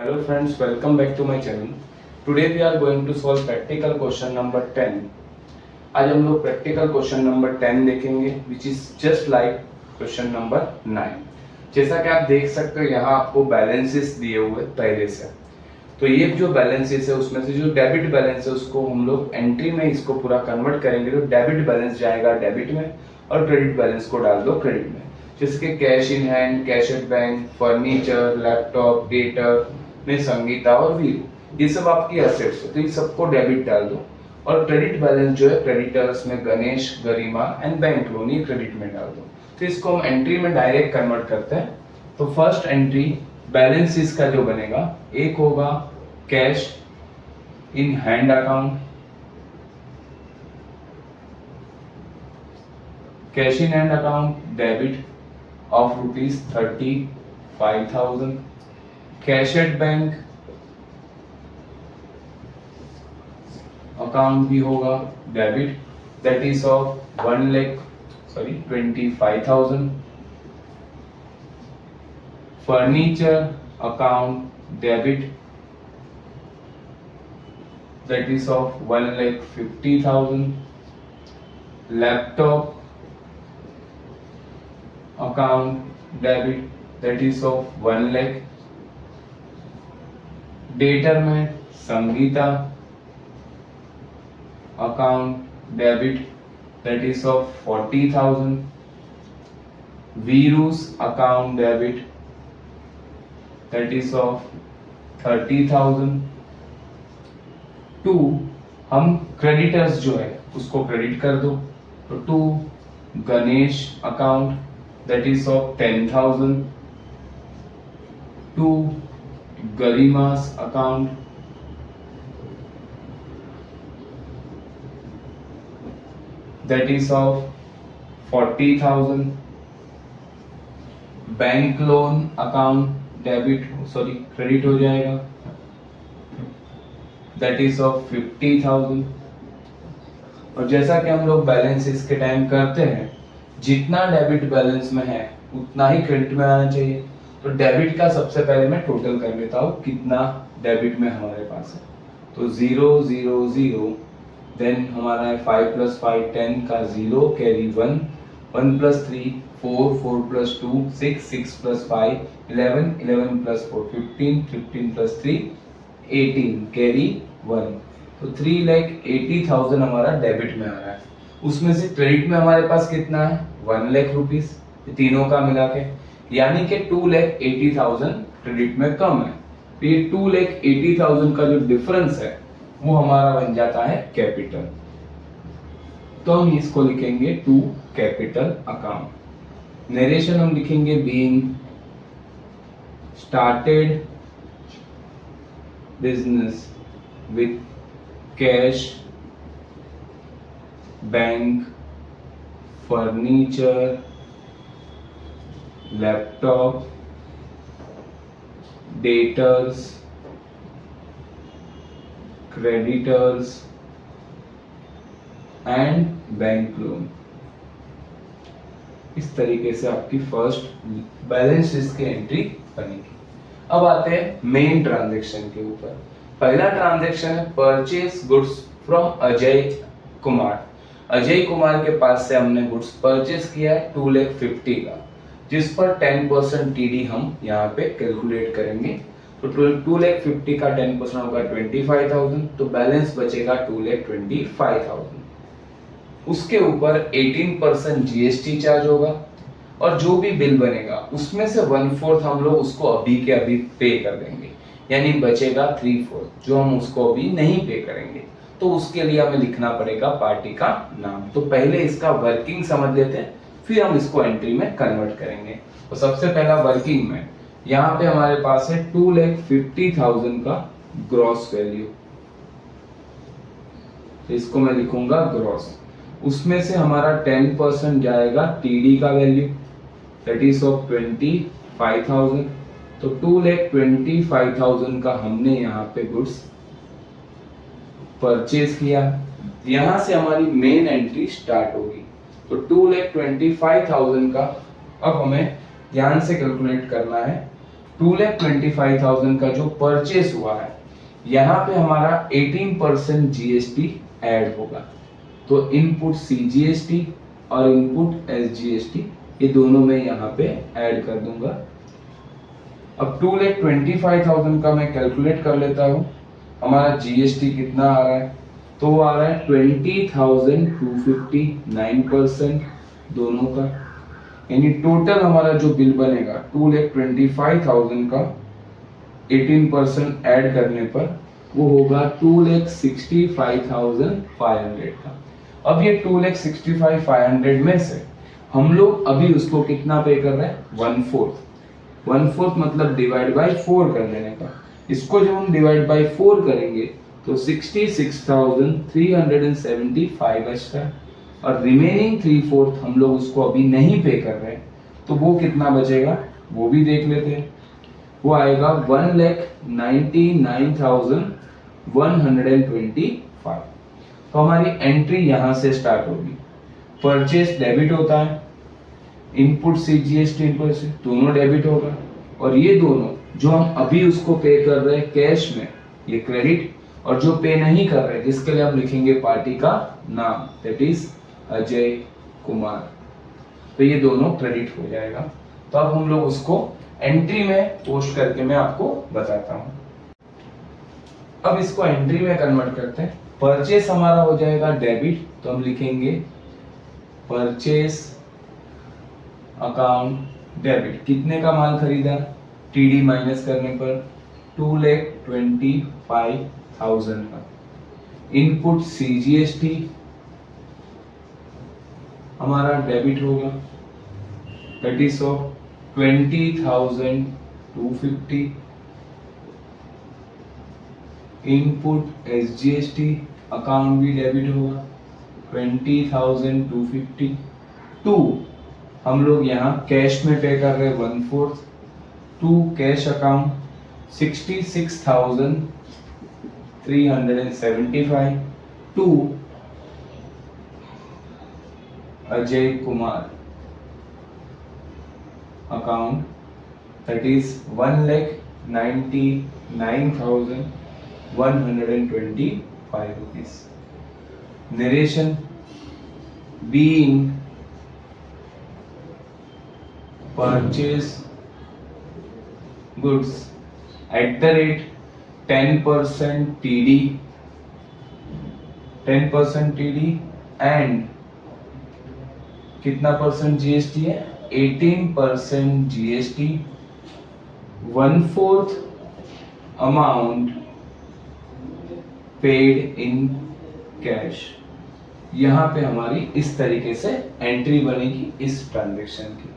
Hello friends, welcome back to my channel. Today we are going to solve practical question number 10. आज हम लोग practical question number 10 देखेंगे which is just like question number 9. जैसा कि आप देख सकते हो यहाँ आपको बैलेंसेस दिए हुए पहले से. तो ये जो बैलेंसेस है उसमें से जो डेबिट बैलेंस है उसको हम लोग एंट्री में इसको पूरा कन्वर्ट करेंगे. तो डेबिट बैलेंस जाएगा डेबिट में और क्रेडिट बैलेंस को डाल दो क्रेडिट में. जिसके cash in hand, cash at bank, furniture, laptop, debtor में संगीता और वीरू, ये सब आपकी एसेट्स है. तो ये सबको डेबिट डाल दो. और क्रेडिट बैलेंस जो है क्रेडिटर्स में गणेश, गरिमा एंड बैंक लोन, ये क्रेडिट में डाल दो. तो इसको हम एंट्री में डायरेक्ट कन्वर्ट करते हैं. तो फर्स्ट एंट्री बैलेंस इसका जो बनेगा, एक होगा cash in hand account, cash in hand account debit of ₹35,000. Cash at bank account भी होगा debit, that is of 25,000. Furniture account debit, that is of 1,50,000. Laptop account debit, that is of 1 lakh. Debtor में Sangeeta account debit, that is of 40,000. Veeru's account debit, that is of 30,000. To हम creditors जो है उसको credit कर दो. तो to Ganesh account, that is of 10,000. To Garima's account, that is of 40,000. Bank loan account credit हो जाएगा, that is of 50,000. और जैसा कि हम लोग बैलेंस इसके टाइम करते हैं, जितना डेबिट बैलेंस में है उतना ही क्रेडिट में आना चाहिए. तो डेबिट का सबसे पहले मैं टोटल कर लेता हूँ कितना डेबिट में हमारे पास है. तो 0 0 0, देन हमारा है 5 + 5 10 का 0 कैरी 1, 1 + 3 4, 4 + 2 6, 6 + 5 11, 11 + 4 15, 15 + 3 18 कैरी 1. तो 3,80,000 हमारा डेबिट में आ रहा है. उसमें से क्रेडिट में हमारे पास कितना है 1 लाख रुपीस, तीनों का मिला के, यानी कि 2,80,000 क्रेडिट में कम है. तो ये 2,80,000 का जो डिफरेंस है वो हमारा बन जाता है कैपिटल. तो हम इसको लिखेंगे टू कैपिटल अकाउंट. नरेशन हम लिखेंगे being started business with cash, bank, furniture, laptop, debtors, creditors and bank loan. इस तरीके से आपकी फर्स्ट बैलेंस शीट की एंट्री बनेगी. अब आते हैं मेन ट्रांजैक्शन के ऊपर. पहला ट्रांजैक्शन है purchase goods from Ajay Kumar. Ajay Kumar के पास से हमने गुड्स परचेज किया है 2,50,000 का, जिस पर 10% टीडी हम यहाँ पे कैलकुलेट करेंगे. तो 2,50,000 का 10% होगा 25,000. तो बैलेंस बचेगा 2,25,000. उसके ऊपर 18% जीएसटी चार्ज होगा और जो भी बिल बनेगा उसमें से 1/4 हम लोग उसको अभी के अभी पे कर देंगे, यानी बचेगा 3/4 जो हम उसको अभी नहीं पे करेंगे. तो उसके लिए हमें लिखना पड़ेगा पार्टी का नाम. तो पहले इसका वर्किंग समझ लेते हैं, फिर हम इसको एंट्री में कन्वर्ट करेंगे. तो सबसे पहला वर्किंग में यहाँ पे हमारे पास है 2,50,000 का ग्रॉस वैल्यू. तो इसको मैं लिखूंगा ग्रॉस. उसमें से हमारा 10% जाएगा टीडी का वैल्यू, दैट इज ऑफ 25,000. तो 2,25,000 का हमने यहाँ पे गुड्स परचेज किया. यहाँ से हमारी मेन एंट्री स्टार्ट होगी. तो 2,25,000 का अब हमें ध्यान से कैलकुलेट करना है. 2,25,000 का जो परचेस हुआ है, यहाँ पे हमारा 18% जीएसटी ऐड होगा। तो इनपुट सीजीएसटी और इनपुट एसजीएसटी ये दोनों मैं यहाँ पे ऐड कर दूंगा। अब 2,25,000 का मैं कैलकुलेट कर लेता हूँ। हमारा जीएसटी कितना आ रहा है, तो वो आ रहा है 20,250, 9% दोनों का, यानी टोटल हमारा जो बिल बनेगा 2,25,000 का 18% ऐड करने पर वो होगा 2,65,500 का। अब ये 2,65,500 में से हम लोग अभी उसको कितना पे कर रहे हैं, 1/4 मतलब डिवाइड बाय 4 कर देने का। इसको जब हम डिवाइड बाय 4 करेंगे तो 66,375 बचता है, और रिमेनिंग 3/4 हम लोग उसको अभी नहीं पे कर रहे हैं, तो वो कितना बचेगा वो भी देख लेते हैं। वो आएगा 1,99,125। तो हमारी एंट्री यहां से स्टार्ट होगी। परचेस डेबिट होता है, इनपुट सी जीएसटी इनपुट से दोनों डेबिट होगा, और ये दोनों जो हम अभी उसको पे कर रहे हैं कैश में ये क्रेडिट, और जो पे नहीं कर रहे जिसके लिए हम लिखेंगे पार्टी का नाम, दैट इज अजय कुमार, तो ये दोनों क्रेडिट हो जाएगा। तो अब हम लोग उसको एंट्री में पोस्ट करके मैं आपको बताता हूं। अब इसको एंट्री में कन्वर्ट करते हैं। परचेस हमारा हो जाएगा डेबिट, तो हम लिखेंगे परचेस अकाउंट डेबिट। कितने का माल खरीदा, टीडी माइनस करने पर 2,25,000 का। इनपुट सीजीएसटी हमारा डेबिट होगा, that is of 20,250। Input SGST account भी डेबिट होगा, 20,250। टू हम लोग यहाँ कैश में पे कर रहे हैं 1/4, to cash account 66,375 to Ajay Kumar account, that is 1,99,125 rupees. Narration being purchase goods at the rate 10% TD, 10% TD and कितना परसेंट जीएसटी है, 18% GST, 1/4 amount paid in cash. यहां पे हमारी इस तरीके से एंट्री बनेगी इस ट्रांजैक्शन की।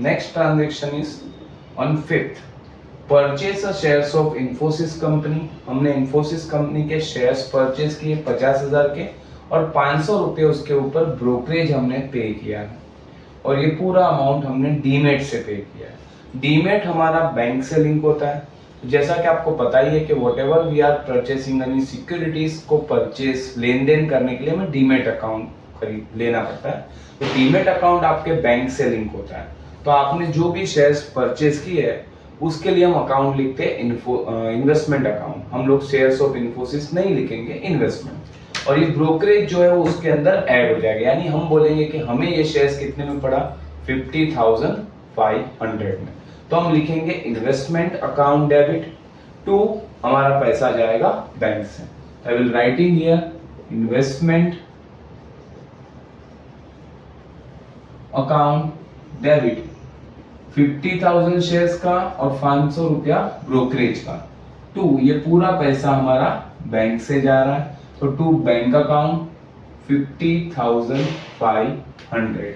Next transaction is on 5th purchase shares of Infosys company. हमने इंफोसिस कंपनी के शेयर्स परचेस किए 50,000 के, और 500 रुपए उसके ऊपर ब्रोकरेज हमने पे किया है, और ये पूरा अमाउंट हमने डीमेट से पे किया है। डीमेट हमारा बैंक से लिंक होता है। जैसा कि आपको पता ही है कि whatever we are purchasing यानी सिक्योरिटीज को परचेस लेन देन करने के लिए हमें डीमेट अकाउंट खरीद लेना पड़ता है। तो डीमेट अकाउंट आपके बैंक से लिंक होता है। तो आपने जो भी शेयर्स परचेस किए है उसके लिए हम अकाउंट लिखते हैं इन्वेस्टमेंट अकाउंट। हम लोग शेयर्स ऑफ इन्फोसिस नहीं लिखेंगे, इन्वेस्टमेंट। और ये ब्रोकरेज जो है वो उसके अंदर ऐड हो जाएगा, यानी हम बोलेंगे कि हमें ये शेयर्स कितने में पड़ा, 50,500 में। तो हम लिखेंगे इन्वेस्टमेंट अकाउंट डेबिट टू, हमारा पैसा जाएगा बैंक से। आई will writing here investment account debit 50,000 shares का और 500 रुपया ब्रोकरेज का, टू ये पूरा पैसा हमारा बैंक से जा रहा है, तो to bank account 50,500।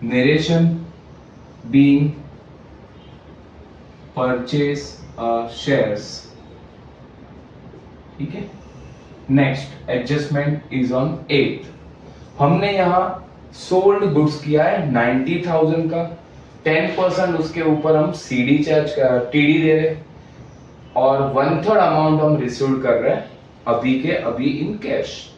Narration being purchase shares, ठीक है। Next adjustment is on 8th। हमने यहां सोल्ड गुड्स किया है 90,000 का, 10% उसके ऊपर हम सीडी चार्ज टीडी दे रहे, और 1/3 अमाउंट हम रिसीव कर रहे हैं अभी के अभी इन कैश।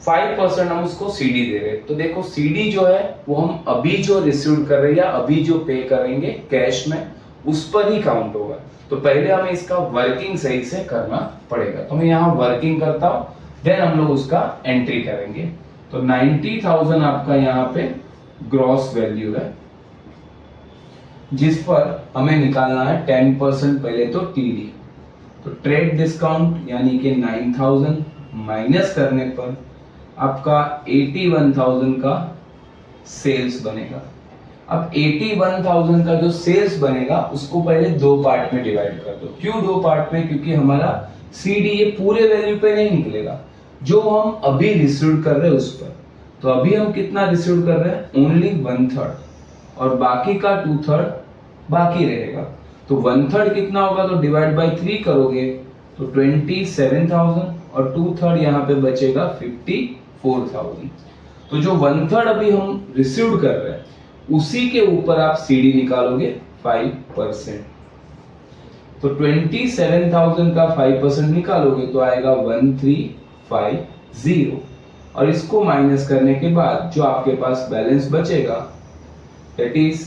5% हम उसको सीडी दे रहे हैं। तो देखो सीडी जो है वो हम अभी जो रिसीव कर रहे हैं या अभी जो पे करेंगे कैश में उस पर ही काउंट होगा। तो पहले हमें इसका वर्किंग सही से करना पड़ेगा। तो मैं यहाँ वर्किंग करता हूँ, देन हम लोग उसका एंट्री करेंगे। तो 90,000 आपका यहाँ पे ग्रॉस वैल्यू है, जिस पर हमें निकालना है 10% पहले तो टीडी। तो ट्रेड डिस्काउंट यानी कि 9,000 माइनस करने पर आपका 81,000 का सेल्स बनेगा। अब 81,000 का जो सेल्स बनेगा उसको पहले दो पार्ट में डिवाइड कर दो। क्यों दो पार्ट में? क्योंकि हमारा सीडी ये पूरे वैल्यू पे नहीं निकलेगा, जो हम अभी रिसीव कर रहे हैं उस पर। तो अभी हम कितना रिसीव कर रहे हैं? ओनली 1/3, और बाकी का 2/3 बाकी रहेगा। तो 1/3 कितना होगा? तो डिवाइड बाय 3 करोगे तो 27,000, और 2/3 यहाँ पे बचेगा 54,000। तो जो 1/3 अभी हम रिसीव कर रहे हैं उसी के ऊपर आप सीडी निकालोगे 5%। तो 27,000 का 5% निकालोगे तो आएगा 1350, और इसको माइनस करने के बाद जो आपके पास बैलेंस बचेगा दैट इज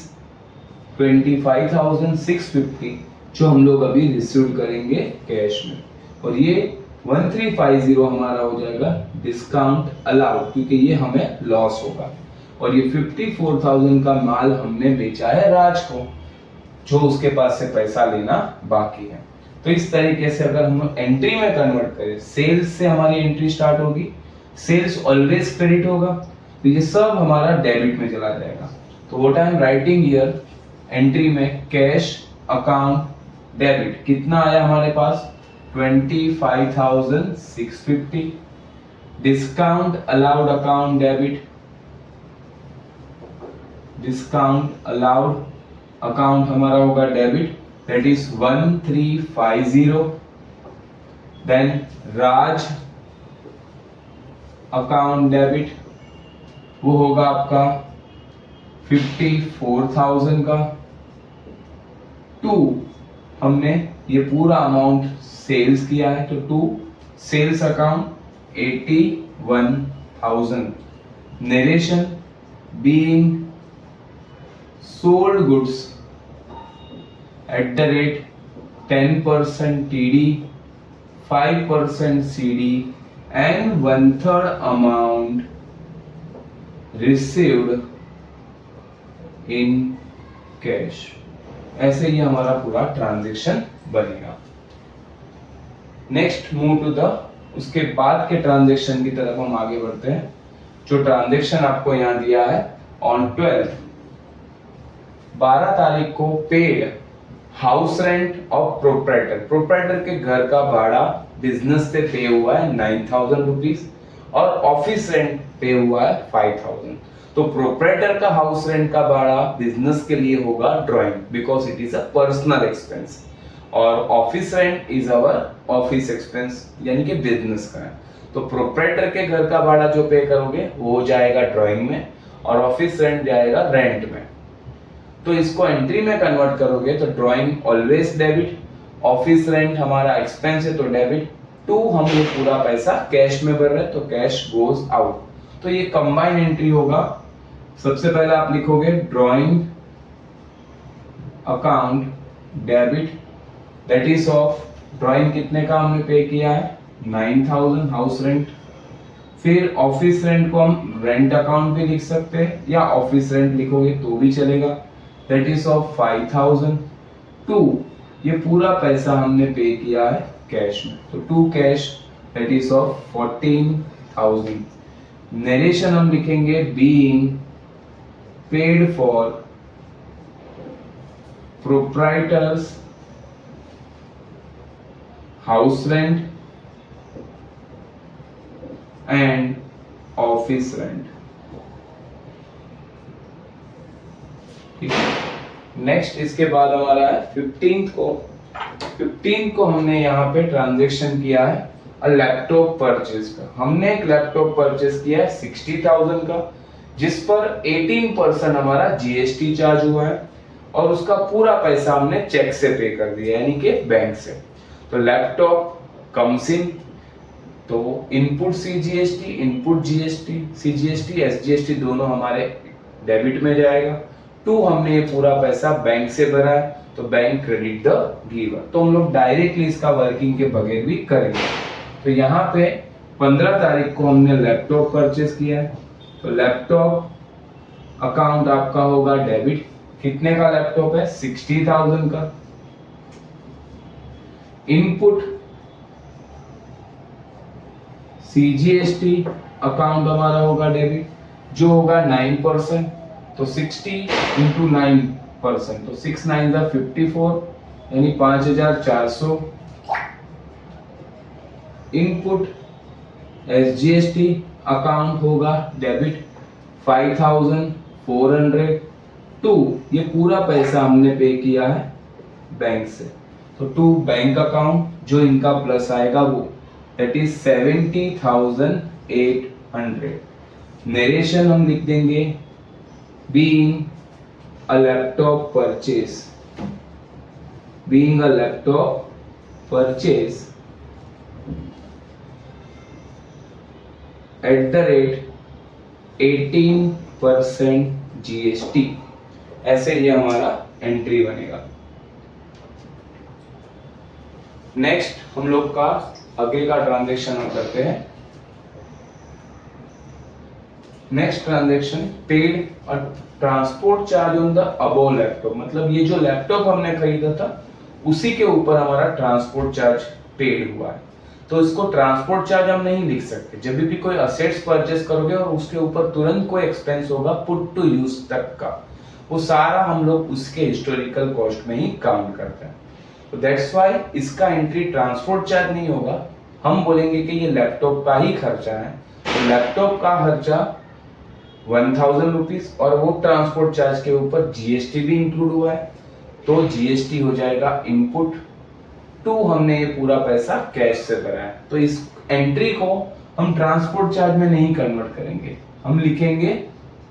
25,650, जो हम लोग अभी रिसीव करेंगे कैश में। और ये 1350 हमारा हो जाएगा डिस्काउंट अलाउड, क्योंकि ये हमें लॉस होगा। और ये 54,000 का माल हमने बेचा है राज को, जो उसके पास से पैसा लेना बाकी है। तो इस तरीके से अगर हम एंट्री में कन्वर्ट करें, सेल्स से हमारी एंट्री स्टार्ट होगी, सेल्स ऑलवेज क्रेडिट होगा, तो ये सब हमारा डेबिट में चला जाएगा। तो what I am writing here, entry में कैश अकाउंट डेबिट कितना आया हमारे पास? 25,650। Discount allowed account debit, discount allowed account हमारा होगा debit, that is 1350। Then Raj account debit, वो होगा आपका 54,000 का। 2 हमने ये पूरा अमाउंट सेल्स किया है, तो 2 sales account 81,000। Narration being sold goods at the rate 10% TD, 5% CD and 1/3 amount received in cash। ऐसे ही हमारा पूरा ट्रांजैक्शन बनेगा। नेक्स्ट मूव टू द, उसके बाद के ट्रांजैक्शन की तरफ हम आगे बढ़ते हैं। जो ट्रांजैक्शन आपको यहाँ दिया है ऑन 12 तारीख को paid house rent of proprietor, proprietor के घर का भाड़ा बिजनेस से पे हुआ है 9,000 रुपीज, और ऑफिस रेंट पे हुआ है 5,000। तो प्रोप्राइटर का हाउस रेंट का भाड़ा बिजनेस के लिए होगा drawing, because it is a personal expense, और office rent is our office expense यानी कि बिजनेस का है। तो प्रोप्राइटर के घर का भाड़ा जो पे करोगे वो हो जाएगा ड्राइंग में, और ऑफिस रेंट जाएगा रेंट में। तो इसको एंट्री में कन्वर्ट करोगे तो drawing always debit, office rent हमारा एक्सपेंस है तो डेबिट, 2 हम ये पूरा पैसा कैश में भर रहे हैं तो कैश गोज आउट। तो ये कंबाइन एंट्री होगा। सबसे पहले आप लिखोगे drawing account debit, that is of drawing कितने का हमने पे किया है 9,000 हाउस रेंट। फिर ऑफिस रेंट को हम रेंट अकाउंट भी लिख सकते हैं या ऑफिस रेंट लिखोगे तो भी चलेगा, दैट इज ऑफ 5,000। 2 ये पूरा पैसा हमने पे किया है कैश में, तो 2 cash that is of 14,000। Narration हम लिखेंगे being paid for proprietors house rent and office rent. ठीक है। नेक्स्ट इसके बाद हमारा है 15th को हमने यहाँ पे ट्रांजैक्शन किया है लैपटॉप परचेज का। हमने एक लैपटॉप परचेज किया है 60,000 का, जिस पर 18% हमारा जीएसटी चार्ज हुआ है, और उसका पूरा पैसा हमने चेक से पे कर दिया यानी कि बैंक से। तो लैपटॉप कम्स इन तो input CGST, input GST, CGST, SGST दोनों हमारे डेबिट में जाएगा। 2 हमने ये पूरा पैसा बैंक से भरा है तो बैंक क्रेडिट द गिवर। तो हम लोग डायरेक्टली इसका वर्किंग के बगैर भी करेंगे। तो यहाँ पे 15 तारीख को हमने लैपटॉप परचेस किया है तो लैपटॉप अकाउंट आपका होगा डेबिट। कितने का लैपटॉप है? 60,000 का। इनपुट सीजीएसटी अकाउंट हमारा होगा डेबिट, जो होगा 9%। तो 60 इंटू 9%, तो 6 9 54 यानी 5,400। इनपुट एसजीएसटी अकाउंट होगा डेबिट 5,402। ये पूरा पैसा हमने पे किया है बैंक से, तो टू बैंक अकाउंट जो इनका प्लस आएगा वो दैट इज 70,800। नरेशन हम लिख देंगे being a laptop purchase, being a laptop purchase eight the rate 18% GST. ऐसे ये हमारा एंट्री बनेगा। नेक्स्ट हम लोग का आगे का ट्रांजैक्शन हम करते हैं। नेक्स्ट ट्रांजैक्शन पेड और transport charge on the above laptop, मतलब ये जो लैपटॉप हमने खरीदा था उसी के ऊपर हमारा ट्रांसपोर्ट चार्ज पेड हुआ है। तो इसको ट्रांसपोर्ट चार्ज हम नहीं लिख सकते। जब भी कोई असेट्स परचेस करोगे और उसके ऊपर तुरंत कोई एक्सपेंस होगा पुट टू यूज तक का, वो सारा हम लोग उसके हिस्टोरिकल कॉस्ट में ही काउंट करते हैं। तो दैट्स व्हाई इसका एंट्री ट्रांसपोर्ट चार्ज नहीं होगा। हम बोलेंगे कि ये लैपटॉप का ही खर्चा है, तो लैपटॉप का खर्चा 1,000 रुपीज और वो ट्रांसपोर्ट चार्ज के ऊपर जीएसटी भी इंक्लूड हुआ है, तो जीएसटी हो जाएगा इनपुट। 2 हमने ये पूरा पैसा कैश से भरा है, तो इस एंट्री को हम ट्रांसपोर्ट चार्ज में नहीं कन्वर्ट करेंगे, हम लिखेंगे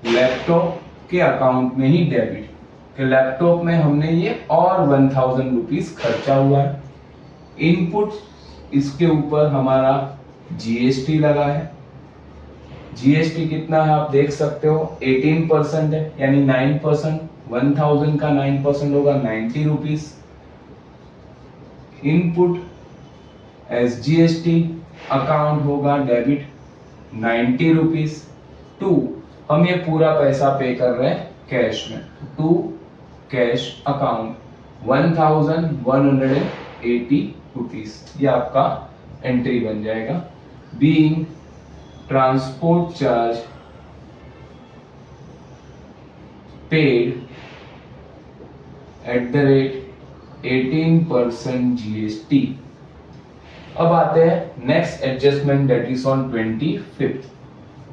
लैपटॉप के अकाउंट में ही डेबिट कि लैपटॉप में हमने ये और 1,000 रुपीज खर्चा हुआ है। इनपुट इसके ऊपर हमारा जीएसटी लगा है। जीएसटी कितना है आप देख सकते हो, 18% है, यानी 9%। 1,000 का 9% होगा 90 रुपीज। इनपुट एसजीएसटी अकाउंट होगा डेबिट 90 रुपीज। 2 हम ये पूरा पैसा पे कर रहे हैं कैश में, 2 कैश अकाउंट 1,180 रुपीज, ये आपका एंट्री बन जाएगा। Being transport charge paid at the rate 18% GST. अब आते हैं next adjustment that is on 25th।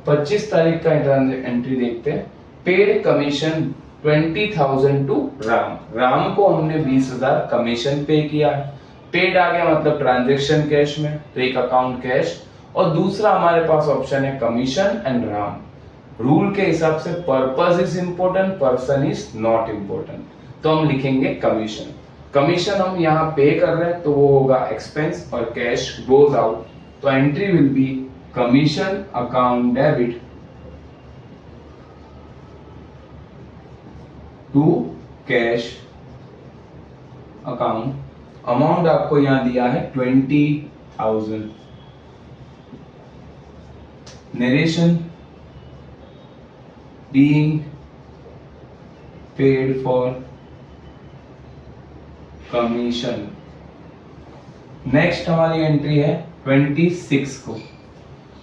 25 तारीख का एंट्री देखते हैं। Paid commission 20,000 to Ram. Ram को हमने 20,000 कमीशन पे किया है। पेड आ गया मतलब ट्रांजैक्शन कैश में, तो एक अकाउंट कैश और दूसरा हमारे पास ऑप्शन है कमीशन एंड राम। रूल के हिसाब से purpose is important, person is not important, तो हम लिखेंगे कमीशन। कमीशन हम यहाँ पे कर रहे हैं तो वो होगा एक्सपेंस और कैश गोज आउट, तो entry will be commission account debit to cash account. Amount आपको यहां दिया है 20,000। Narration being paid for commission. Next हमारी एंट्री है 26 को।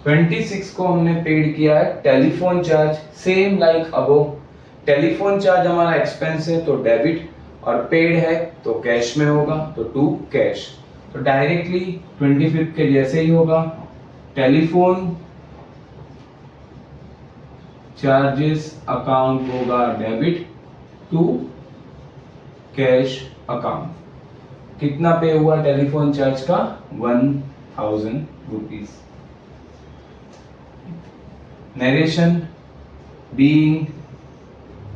26 को हमने पेड किया है telephone charge, same like above. Telephone charge हमारा एक्सपेंस है तो डेबिट और पेड है तो कैश में होगा, तो टू कैश। तो डायरेक्टली 25 के जैसे ही होगा, टेलीफोन चार्जेस अकाउंट होगा डेबिट टू कैश अकाउंट। कितना पे हुआ टेलीफोन चार्ज का? 1,000 rupees. Narration being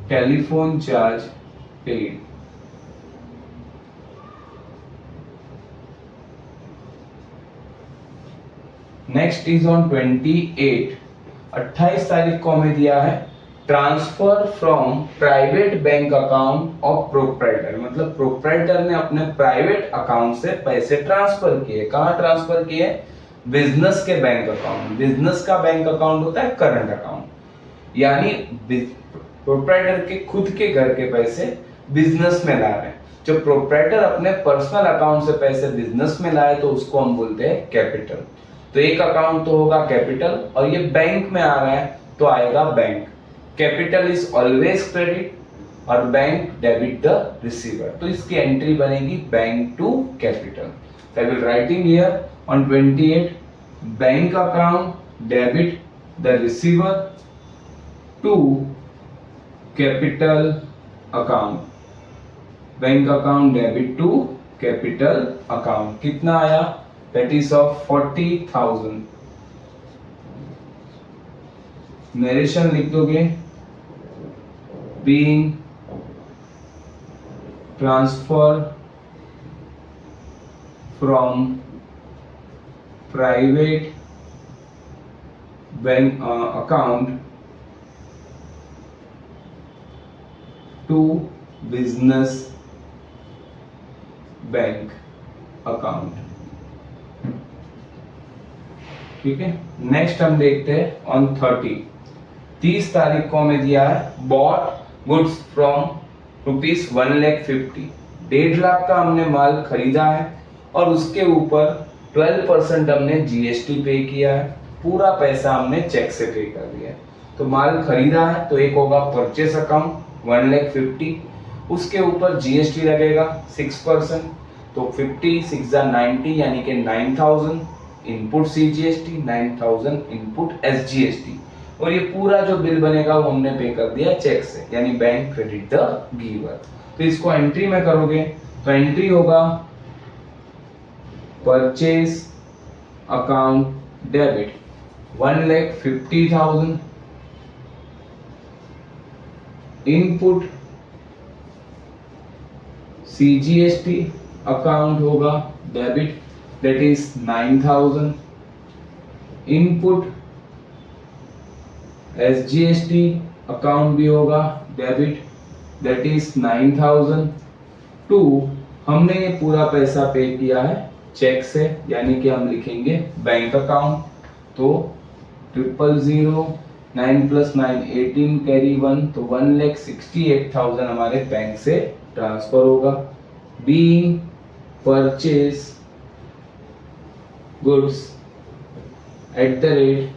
telephone charge paid. Next is on 28, 28 तारीख को हमें दिया है transfer from private bank account of proprietor, मतलब प्रोप्राइटर ने अपने प्राइवेट अकाउंट से पैसे ट्रांसफर किए। कहाँ ट्रांसफर किए? बिजनेस के बैंक अकाउंट। बिजनेस का बैंक अकाउंट होता है करंट अकाउंट, यानी प्रोप्राइटर के खुद के घर के पैसे बिजनेस में ला रहे हैं। जब प्रोप्राइटर अपने पर्सनल अकाउंट से पैसे बिजनेस में लाए तो उसको हम बोलते हैं कैपिटल। तो एक अकाउंट तो होगा कैपिटल, और ये बैंक में आ रहा है तो आएगा bank. Capital is always credit और बैंक डेबिट द रिसीवर, तो इसकी एंट्री बनेगी bank to capital. I will writing here on 28 bank account debit the receiver to capital account, bank account debit to capital account. कितना आया? That is of 40,000। Narration लिख दोगे, being transfer from private bank account to business bank account. ठीक है, next हम देखते हैं on 30 तारीख को हमें दिया है बॉट गुड्स फ्रॉम ₹1,50,000, 1.5 लाख का हमने माल खरीदा है और उसके ऊपर 12% हमने जीएसटी पे किया है। पूरा पैसा हमने चेक से पे कर दिया है। तो माल खरीदा है तो एक होगा परचेस अकाउंट 1,50,000, उसके ऊपर जीएसटी लगेगा 6%, तो 50 6 90 यानी कि 9,000 इनपुट सीजीएसटी, 9,000 इनपुट एसजीएसटी, और ये पूरा जो बिल बनेगा वो हमने पे कर दिया चेक से, यानी बैंक क्रेडिट द गिवर। तो इसको एंट्री में करोगे तो एंट्री होगा purchase account debit 1,50,000, input CGST account होगा debit, that is 9,000, input SGST account भी होगा डेबिट, दैट इज 9,000 टू, हमने ये पूरा पैसा पे किया है चेक से, यानी कि हम लिखेंगे बैंक अकाउंट। तो 000 9 + 9 18 कैरी 1, तो 1,68,000 हमारे बैंक से ट्रांसफर होगा। Being purchase goods at the rate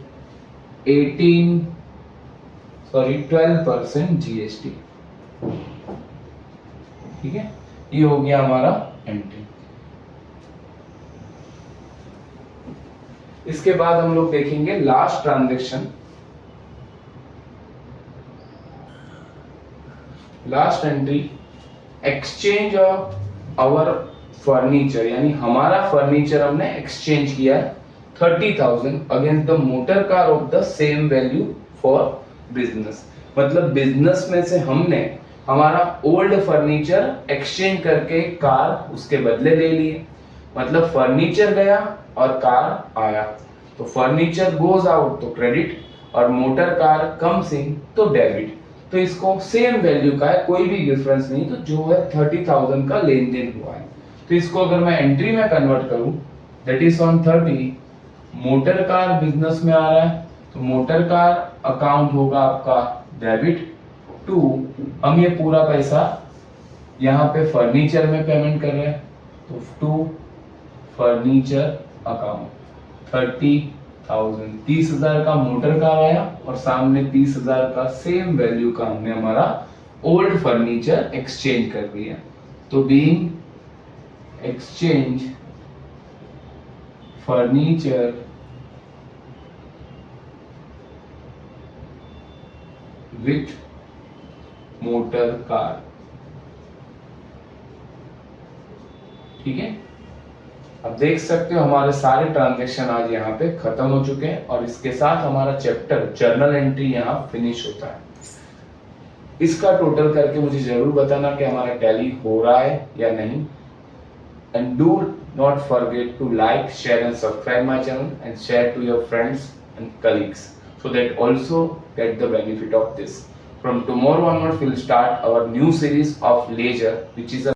12% GST. ठीक है, ये हो गया हमारा एंट्री। इसके बाद हम लोग देखेंगे last transaction. Last entry, exchange of our furniture, यानी हमारा फर्नीचर हमने एक्सचेंज किया 30,000 against the motor car of the same value for business. मतलब बिजनेस में से हमने हमारा ओल्ड फर्नीचर एक्सचेंज करके कार उसके बदले ले लिए। मतलब फर्नीचर गया और कार आया, तो फर्नीचर गोज आउट तो क्रेडिट और मोटर कार कम्स इन तो डेबिट। तो इसको सेम वैल्यू का है, कोई भी डिफरेंस नहीं, तो जो है 30,000 का लेन देन हुआ है। तो इसको अगर मैं एंट्री में कन्वर्ट करूं, that is on 30, motor car business में आ रहा है तो मोटर कार अकाउंट होगा आपका डेबिट टू, हम ये पूरा पैसा यहाँ पे फर्नीचर में पेमेंट कर रहे हैं तो टू फर्नीचर अकाउंट 30,000, 30,000 का मोटर कार आया और सामने 30,000 का सेम वैल्यू का हमने हमारा ओल्ड फर्नीचर एक्सचेंज कर दिया। तो being exchange furniture with motor car. ठीक है, अब देख सकते हो हमारे सारे ट्रांजैक्शन आज यहाँ पे खत्म हो चुके हैं और इसके साथ हमारा चैप्टर जर्नल एंट्री यहाँ फिनिश होता है। इसका टोटल करके मुझे जरूर बताना कि हमारा टैली हो रहा है या नहीं, and do not forget to like, share and subscribe my channel and share to your friends and colleagues so that also get the benefit of this. From tomorrow onwards, we'll start our new series of leisure, which is a